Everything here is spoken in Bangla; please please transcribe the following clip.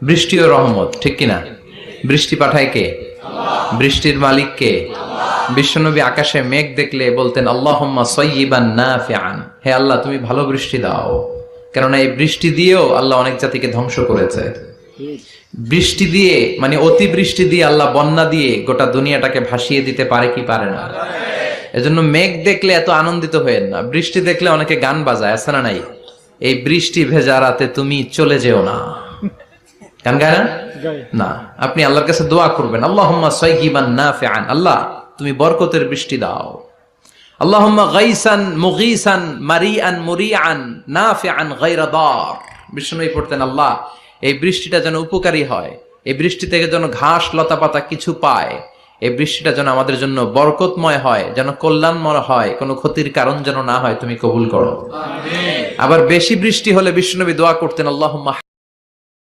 বৃষ্টি ও রহমত, ঠিক কিনা? বৃষ্টি পাঠায় কে? বৃষ্টির মালিক কে? বিশ্বনবী আকাশে মেঘ দেখলে বলতেন আল্লাহুম্মা সাইয়্যিবান নাফিআন, হে আল্লাহ তুমি ভালো বৃষ্টি দাও। কেননা এই বৃষ্টি দিয়েও আল্লাহ অনেক জাতিকে ধ্বংস করেছে। বৃষ্টি দিয়ে মানে অতি বৃষ্টি দিয়ে আল্লাহ বন্যা দিয়ে গোটা দুনিয়াটাকে ভাসিয়ে দিতে পারে কি পারে না? এজন্য মেঘ দেখলে এত আনন্দিত হয়েন না। বৃষ্টি দেখলে অনেকে গান বাজায়, আছে না নাই? এই বৃষ্টি ভেজা রাতে তুমি চলে যেও না, গান গায় না? না, আপনি আল্লাহর কাছে দোয়া করবেন আল্লাহুম্মা সাইয়্যিবান নাফিআন, আল্লাহ তুমি বরকতের বৃষ্টি দাও। আল্লাহুম্মা গাইসান মুগীসান মারিআন মুরিআন নাফিআন গায়রা দার। বিষ্ণুই পড়তেন আল্লাহ এই বৃষ্টিটা যেন উপকারী হয়, এই বৃষ্টি থেকে যেন ঘাস লতা পাতা কিছু পায়, এই বৃষ্টিটা যেন আমাদের জন্য বরকতময় হয়, যেন কল্যাণময় হয়, কোনো ক্ষতির কারণ যেন না হয়, তুমি কবুল করো। আবার বেশি বৃষ্টি হলে বিষ্ণুনবী দোয়া করতেন আল্লাহুম্মা